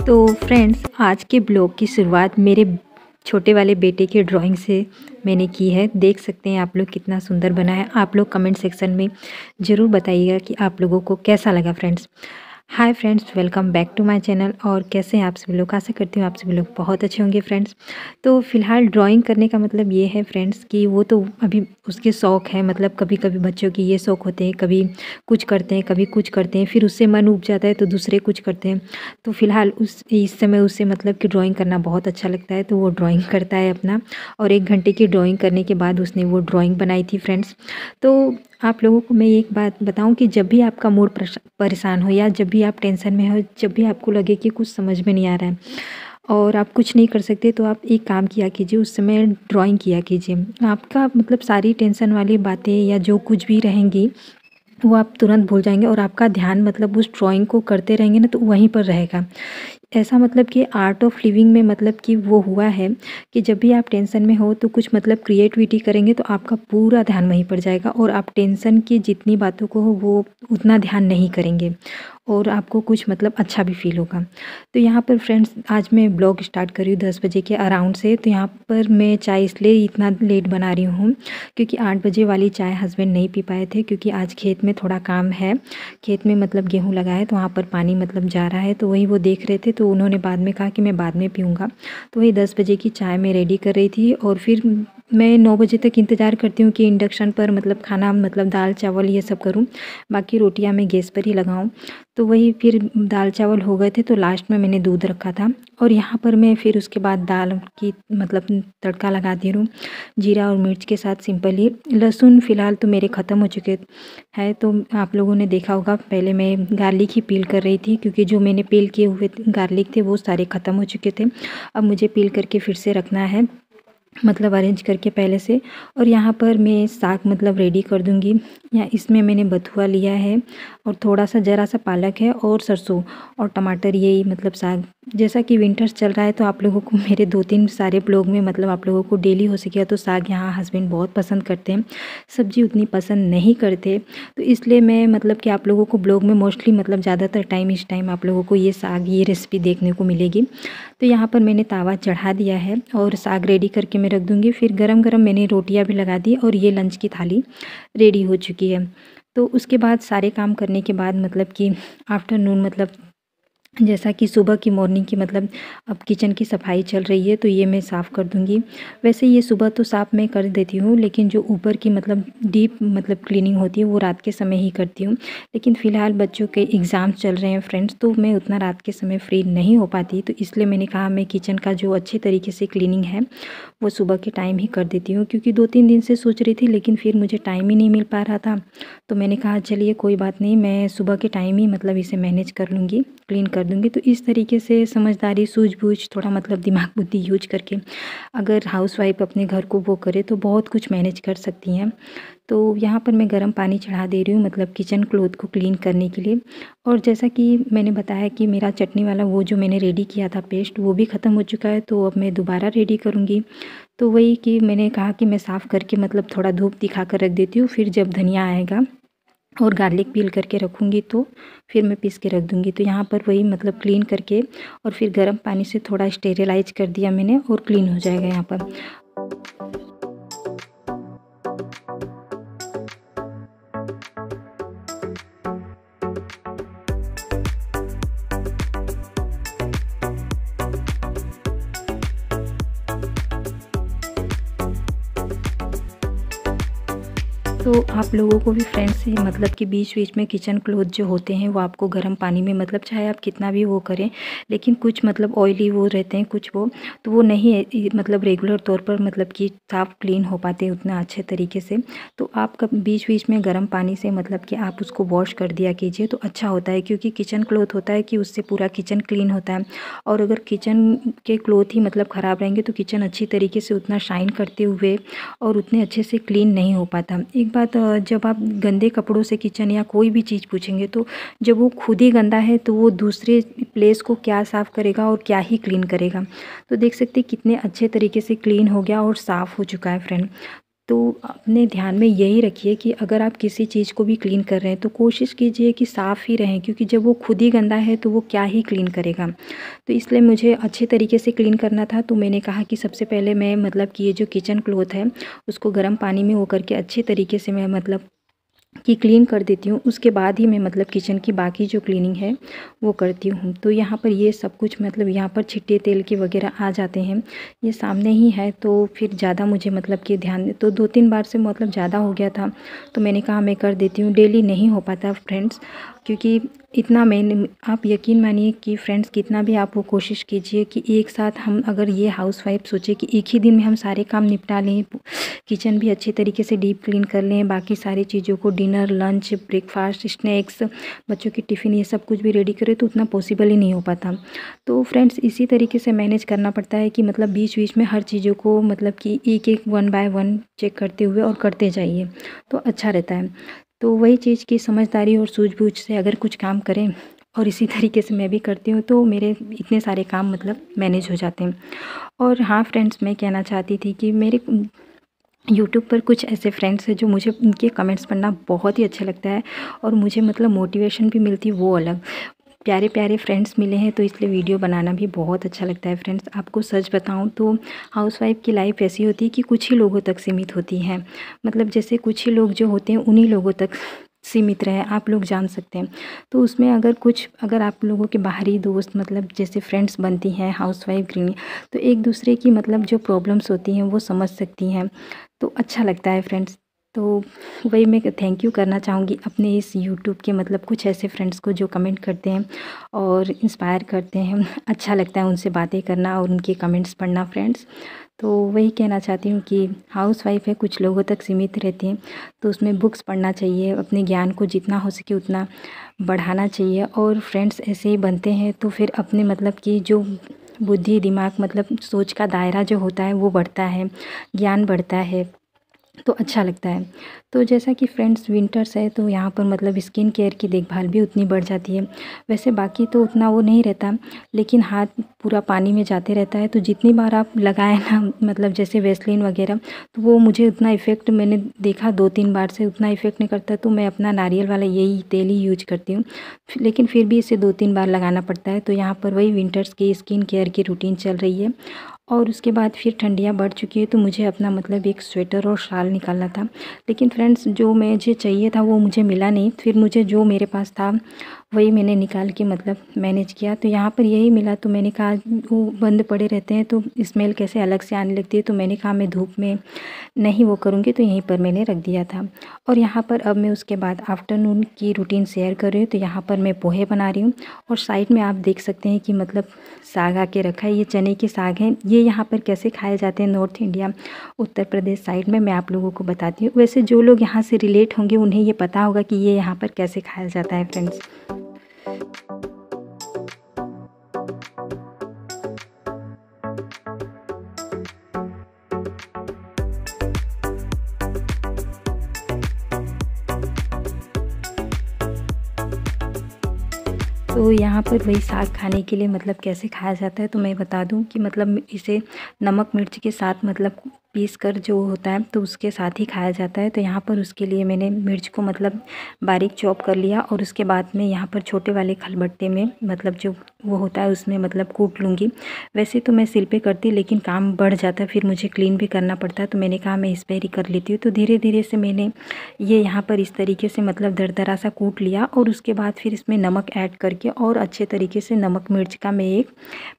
तो फ्रेंड्स, आज के ब्लॉग की शुरुआत मेरे छोटे वाले बेटे के ड्राइंग से मैंने की है। देख सकते हैं आप लोग कितना सुंदर बना है। आप लोग कमेंट सेक्शन में ज़रूर बताइएगा कि आप लोगों को कैसा लगा friends. Hi friends, welcome back to my channel. और कैसे हैं आप सभी लोग? आशा करती हूँ आप सभी लोग बहुत अच्छे होंगे फ्रेंड्स। तो फ़िलहाल ड्राइंग करने का मतलब ये है फ्रेंड्स कि वो तो अभी उसके शौक़ है। मतलब कभी कभी बच्चों की ये शौक़ होते हैं, कभी कुछ करते हैं कभी कुछ करते हैं, फिर उससे मन उब जाता है तो दूसरे कुछ करते हैं। तो फ़िलहाल इस समय उसे मतलब कि ड्राइंग करना बहुत अच्छा लगता है, तो वो ड्राइंग करता है अपना। और 1 घंटे की ड्राइंग करने के बाद उसने वो ड्राइंग बनाई थी फ्रेंड्स। तो आप लोगों को मैं एक बात बताऊं कि जब भी आपका मूड परेशान हो, या जब भी आप टेंशन में हो, जब भी आपको लगे कि कुछ समझ में नहीं आ रहा है और आप कुछ नहीं कर सकते, तो आप एक काम किया कीजिए, उस समय ड्राइंग किया कीजिए। आपका मतलब सारी टेंशन वाली बातें या जो कुछ भी रहेंगी वो आप तुरंत भूल जाएंगे और आपका ध्यान मतलब उस ड्राइंग को करते रहेंगे ना, तो वहीं पर रहेगा। ऐसा मतलब कि आर्ट ऑफ लिविंग में मतलब कि वो हुआ है कि जब भी आप टेंशन में हो तो कुछ मतलब क्रिएटिविटी करेंगे तो आपका पूरा ध्यान वहीं पर जाएगा और आप टेंशन की जितनी बातों को हो वो उतना ध्यान नहीं करेंगे और आपको कुछ मतलब अच्छा भी फील होगा। तो यहाँ पर फ्रेंड्स, आज मैं ब्लॉग स्टार्ट कर रही हूँ 10 बजे के अराउंड से। तो यहाँ पर मैं चाय इसलिए इतना लेट बना रही हूँ क्योंकि 8 बजे वाली चाय हस्बैंड नहीं पी पाए थे, क्योंकि आज खेत में थोड़ा काम है। खेत में मतलब गेहूँ लगा है तो वहाँ पर पानी मतलब जा रहा है, तो वही वो देख रहे थे। तो उन्होंने बाद में कहा कि मैं बाद में पीऊँगा। तो वही 10 बजे की चाय मैं रेडी कर रही थी और फिर मैं 9 बजे तक इंतज़ार करती हूँ कि इंडक्शन पर मतलब खाना मतलब दाल चावल ये सब करूँ, बाकी रोटियाँ मैं गैस पर ही लगाऊँ। तो वही फिर दाल चावल हो गए थे तो लास्ट में मैंने दूध रखा था और यहाँ पर मैं फिर उसके बाद दाल की मतलब तड़का लगा दे रही हूँ जीरा और मिर्च के साथ सिंपल ही। लहसुन फ़िलहाल तो मेरे ख़त्म हो चुके हैं, तो आप लोगों ने देखा होगा पहले मैं गार्लिक ही पील कर रही थी, क्योंकि जो मैंने पील किए हुए गार्लिक थे वो सारे ख़त्म हो चुके थे। अब मुझे पील करके फिर से रखना है, मतलब अरेंज करके पहले से। और यहाँ पर मैं साग मतलब रेडी कर दूँगी। या इसमें मैंने बथुआ लिया है और थोड़ा सा ज़रा सा पालक है और सरसों और टमाटर, यही मतलब साग। जैसा कि विंटर्स चल रहा है तो आप लोगों को मेरे 2-3 सारे ब्लॉग में मतलब आप लोगों को डेली हो सके तो साग यहाँ हस्बैंड बहुत पसंद करते हैं, सब्ज़ी उतनी पसंद नहीं करते। तो इसलिए मैं मतलब कि आप लोगों को ब्लॉग में मोस्टली मतलब ज़्यादातर टाइम इस टाइम आप लोगों को ये साग ये रेसिपी देखने को मिलेगी। तो यहाँ पर मैंने तावा चढ़ा दिया है और साग रेडी करके मैं रख दूँगी। फिर गरम गरम मैंने रोटियाँ भी लगा दी और ये लंच की थाली रेडी हो चुकी है। तो उसके बाद सारे काम करने के बाद मतलब कि आफ्टरनून मतलब जैसा कि सुबह की मॉर्निंग की मतलब अब किचन की सफाई चल रही है तो ये मैं साफ़ कर दूंगी। वैसे ये सुबह तो साफ़ मैं कर देती हूँ, लेकिन जो ऊपर की मतलब डीप मतलब क्लीनिंग होती है वो रात के समय ही करती हूँ। लेकिन फ़िलहाल बच्चों के एग्ज़ाम्स चल रहे हैं फ्रेंड्स, तो मैं उतना रात के समय फ्री नहीं हो पाती, तो इसलिए मैंने कहा मैं किचन का जो अच्छे तरीके से क्लीनिंग है वो सुबह के टाइम ही कर देती हूँ। क्योंकि 2-3 दिन से सोच रही थी लेकिन फिर मुझे टाइम ही नहीं मिल पा रहा था, तो मैंने कहा चलिए कोई बात नहीं, मैं सुबह के टाइम ही मतलब इसे मैनेज कर लूँगी, क्लीन कर दूँगी। तो इस तरीके से समझदारी सूझबूझ थोड़ा मतलब दिमाग बुद्धि यूज करके अगर हाउसवाइफ अपने घर को वो करे तो बहुत कुछ मैनेज कर सकती हैं। तो यहाँ पर मैं गर्म पानी चढ़ा दे रही हूँ मतलब किचन क्लॉथ को क्लीन करने के लिए। और जैसा कि मैंने बताया कि मेरा चटनी वाला वो जो मैंने रेडी किया था पेस्ट वो भी ख़त्म हो चुका है, तो अब मैं दोबारा रेडी करूँगी। तो वही कि मैंने कहा कि मैं साफ़ करके मतलब थोड़ा धूप दिखा कर रख देती हूँ, फिर जब धनिया आएगा और गार्लिक पील करके रखूँगी तो फिर मैं पीस के रख दूँगी। तो यहाँ पर वही मतलब क्लीन करके और फिर गर्म पानी से थोड़ा स्टेरिलाइज कर दिया मैंने और क्लीन हो जाएगा यहाँ पर। तो आप लोगों को भी फ्रेंड्स मतलब कि बीच बीच में किचन क्लॉथ जो होते हैं वो आपको गर्म पानी में मतलब चाहे आप कितना भी वो करें, लेकिन कुछ मतलब ऑयली वो रहते हैं कुछ वो, तो वो नहीं मतलब रेगुलर तौर पर मतलब कि साफ़ क्लीन हो पाते उतना अच्छे तरीके से। तो आप कब बीच बीच में गर्म पानी से मतलब कि आप उसको वॉश कर दिया कीजिए तो अच्छा होता है, क्योंकि किचन क्लॉथ होता है कि उससे पूरा किचन क्लीन होता है। और अगर किचन के क्लॉथ ही मतलब ख़राब रहेंगे तो किचन अच्छी तरीके से उतना शाइन करते हुए और उतने अच्छे से क्लीन नहीं हो पाता। एक बात, जब आप गंदे कपड़ों से किचन या कोई भी चीज़ पूछेंगे तो जब वो खुद ही गंदा है तो वो दूसरे प्लेस को क्या साफ़ करेगा और क्या ही क्लीन करेगा। तो देख सकते हैं कितने अच्छे तरीके से क्लीन हो गया और साफ़ हो चुका है फ्रेंड। तो अपने ध्यान में यही रखिए कि अगर आप किसी चीज़ को भी क्लीन कर रहे हैं तो कोशिश कीजिए कि साफ़ ही रहें, क्योंकि जब वो खुद ही गंदा है तो वो क्या ही क्लीन करेगा। तो इसलिए मुझे अच्छे तरीके से क्लीन करना था, तो मैंने कहा कि सबसे पहले मैं मतलब कि ये जो किचन क्लॉथ है उसको गर्म पानी में वो करके अच्छे तरीके से मैं मतलब कि क्लीन कर देती हूँ। उसके बाद ही मैं मतलब किचन की बाकी जो क्लीनिंग है वो करती हूँ। तो यहाँ पर ये सब कुछ मतलब यहाँ पर छिट्टे तेल के वगैरह आ जाते हैं, ये सामने ही है, तो फिर ज़्यादा मुझे मतलब कि ध्यान तो 2-3 बार से मतलब ज़्यादा हो गया था, तो मैंने कहा मैं कर देती हूँ। डेली नहीं हो पाता फ्रेंड्स, क्योंकि इतना मैंने आप यकीन मानिए कि फ्रेंड्स कितना भी आप वो कोशिश कीजिए कि एक साथ हम अगर ये हाउसवाइफ सोचे कि एक ही दिन में हम सारे काम निपटा लें, किचन भी अच्छे तरीके से डीप क्लीन कर लें, बाकी सारी चीज़ों को डिनर, लंच, ब्रेकफास्ट, स्नैक्स, बच्चों की टिफ़िन ये सब कुछ भी रेडी करें, तो उतना पॉसिबल ही नहीं हो पाता। तो फ्रेंड्स इसी तरीके से मैनेज करना पड़ता है कि मतलब बीच बीच में हर चीज़ों को मतलब कि एक एक 1 बाय 1 चेक करते हुए और करते जाइए, तो अच्छा रहता है। तो वही चीज़ की समझदारी और सूझबूझ से अगर कुछ काम करें और इसी तरीके से मैं भी करती हूँ, तो मेरे इतने सारे काम मतलब मैनेज हो जाते हैं। और हाँ फ्रेंड्स, मैं कहना चाहती थी कि मेरे यूट्यूब पर कुछ ऐसे फ्रेंड्स हैं जो मुझे उनके कमेंट्स पढ़ना बहुत ही अच्छा लगता है और मुझे मतलब मोटिवेशन भी मिलती है, वो अलग। प्यारे प्यारे फ्रेंड्स मिले हैं, तो इसलिए वीडियो बनाना भी बहुत अच्छा लगता है फ्रेंड्स। आपको सच बताऊं तो हाउसवाइफ की लाइफ ऐसी होती है कि कुछ ही लोगों तक सीमित होती है। मतलब जैसे कुछ ही लोग जो होते हैं उन्हीं लोगों तक सीमित रहे, आप लोग जान सकते हैं। तो उसमें अगर आप लोगों के बाहरी दोस्त मतलब जैसे फ्रेंड्स बनती हैं हाउसवाइफ गृहिणी, तो एक दूसरे की मतलब जो प्रॉब्लम्स होती हैं वो समझ सकती हैं, तो अच्छा लगता है फ्रेंड्स। तो वही मैं थैंक यू करना चाहूँगी अपने इस यूट्यूब के मतलब कुछ ऐसे फ्रेंड्स को जो कमेंट करते हैं और इंस्पायर करते हैं। अच्छा लगता है उनसे बातें करना और उनके कमेंट्स पढ़ना फ्रेंड्स। तो वही कहना चाहती हूँ कि हाउसवाइफ है, कुछ लोगों तक सीमित रहती हैं, तो उसमें बुक्स पढ़ना चाहिए, अपने ज्ञान को जितना हो सके उतना बढ़ाना चाहिए। और फ्रेंड्स ऐसे ही बनते हैं तो फिर अपने मतलब कि जो बुद्धि दिमाग मतलब सोच का दायरा जो होता है वो बढ़ता है, ज्ञान बढ़ता है, तो अच्छा लगता है। तो जैसा कि फ्रेंड्स विंटर्स है तो यहाँ पर मतलब स्किन केयर की देखभाल भी उतनी बढ़ जाती है। वैसे बाकी तो उतना वो नहीं रहता, लेकिन हाथ पूरा पानी में जाते रहता है, तो जितनी बार आप लगाएं ना मतलब जैसे वैसलीन वगैरह, तो वो मुझे उतना इफ़ेक्ट मैंने देखा 2-3 बार से उतना इफ़ेक्ट नहीं करता, तो मैं अपना नारियल वाला यही तेल ही यूज करती हूँ। लेकिन फिर भी इसे 2-3 बार लगाना पड़ता है। तो यहाँ पर वही विंटर्स की स्किन केयर की रूटीन चल रही है। और उसके बाद फिर ठंडियाँ बढ़ चुकी है, तो मुझे अपना मतलब एक स्वेटर और शाल निकालना था। लेकिन फ्रेंड्स जो मुझे चाहिए था वो मुझे मिला नहीं, फिर मुझे जो मेरे पास था वही मैंने निकाल के मतलब मैनेज किया। तो यहाँ पर यही मिला, तो मैंने कहा वो बंद पड़े रहते हैं तो स्मेल कैसे अलग से आने लगती है, तो मैंने कहा मैं धूप में नहीं वो करूँगी, तो यहीं पर मैंने रख दिया था। और यहाँ पर अब मैं उसके बाद आफ्टरनून की रूटीन शेयर कर रही हूँ। तो यहाँ पर मैं पोहे बना रही हूँ और साइड में आप देख सकते हैं कि मतलब साग आके रखा है, ये चने के साग हैं। ये यहाँ पर कैसे खाए जाते हैं north India Uttar Pradesh side में, मैं आप लोगों को बताती हूँ। वैसे जो लोग यहाँ से रिलेट होंगे उन्हें ये पता होगा कि ये यहाँ पर कैसे खाया जाता है फ्रेंड्स। तो यहाँ पर वही साग खाने के लिए मतलब कैसे खाया जाता है, तो मैं बता दूँ कि मतलब इसे नमक मिर्च के साथ मतलब पीस कर जो होता है तो उसके साथ ही खाया जाता है। तो यहाँ पर उसके लिए मैंने मिर्च को मतलब बारीक चॉप कर लिया और उसके बाद में यहाँ पर छोटे वाले खलबट्टे में मतलब जो वो होता है उसमें मतलब कूट लूँगी। वैसे तो मैं सिल पे करती, लेकिन काम बढ़ जाता है, फिर मुझे क्लीन भी करना पड़ता है, तो मैंने कहा मैं इस पर ही कर लेती हूँ। तो धीरे धीरे से मैंने ये यहाँ पर इस तरीके से मतलब दरदरा सा कूट लिया और उसके बाद फिर इसमें नमक ऐड करके और अच्छे तरीके से नमक मिर्च का मैं एक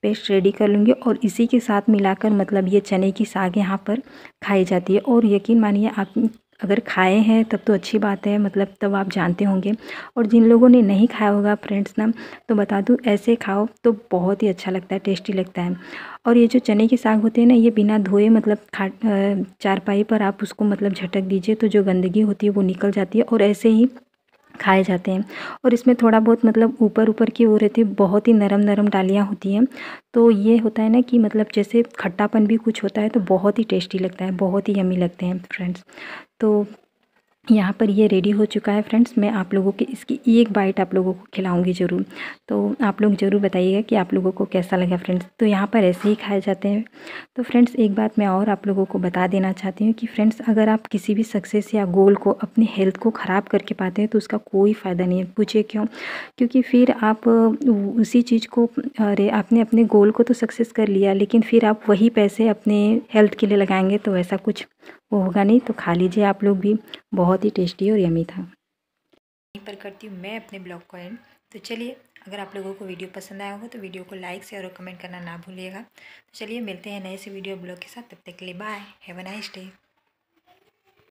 पेस्ट रेडी कर लूँगी और इसी के साथ मिलाकर मतलब ये चने की साग यहाँ पर खाई जाती है। और यकीन मानिए आप अगर खाए हैं तब तो अच्छी बात है, मतलब तब आप जानते होंगे, और जिन लोगों ने नहीं खाया होगा फ्रेंड्स ना, तो बता दूँ ऐसे खाओ तो बहुत ही अच्छा लगता है, टेस्टी लगता है। और ये जो चने के साग होते हैं ना, ये बिना धोए मतलब चारपाई पर आप उसको मतलब झटक दीजिए तो जो गंदगी होती है वो निकल जाती है और ऐसे ही खाए जाते हैं। और इसमें थोड़ा बहुत मतलब ऊपर ऊपर की वो रहती है, बहुत ही नरम नरम डालियाँ होती हैं, तो ये होता है ना कि मतलब जैसे खट्टापन भी कुछ होता है, तो बहुत ही टेस्टी लगता है, बहुत ही यम्मी लगते हैं फ्रेंड्स। तो यहाँ पर ये रेडी हो चुका है फ्रेंड्स। मैं आप लोगों की इसकी एक बाइट आप लोगों को खिलाऊंगी ज़रूर। तो आप लोग ज़रूर बताइएगा कि आप लोगों को कैसा लगा फ्रेंड्स। तो यहाँ पर ऐसे ही खाए जाते हैं। तो फ्रेंड्स एक बात मैं और आप लोगों को बता देना चाहती हूँ कि फ्रेंड्स अगर आप किसी भी सक्सेस या गोल को अपनी हेल्थ को ख़राब करके पाते हैं तो उसका कोई फ़ायदा नहीं है। पूछिए क्यों? क्योंकि फिर आप उसी चीज़ को, अरे आपने अपने गोल को तो सक्सेस कर लिया लेकिन फिर आप वही पैसे अपने हेल्थ के लिए लगाएंगे तो ऐसा कुछ वो होगा नहीं। तो खा लीजिए आप लोग भी, बहुत ही टेस्टी और यमी था। यहीं पर करती हूँ मैं अपने ब्लॉग को एंड। तो चलिए, अगर आप लोगों को वीडियो पसंद आया हो तो वीडियो को लाइक शेयर और कमेंट करना ना भूलिएगा। तो चलिए मिलते हैं नए से वीडियो ब्लॉग के साथ, तब तक के लिए bye, have a nice day.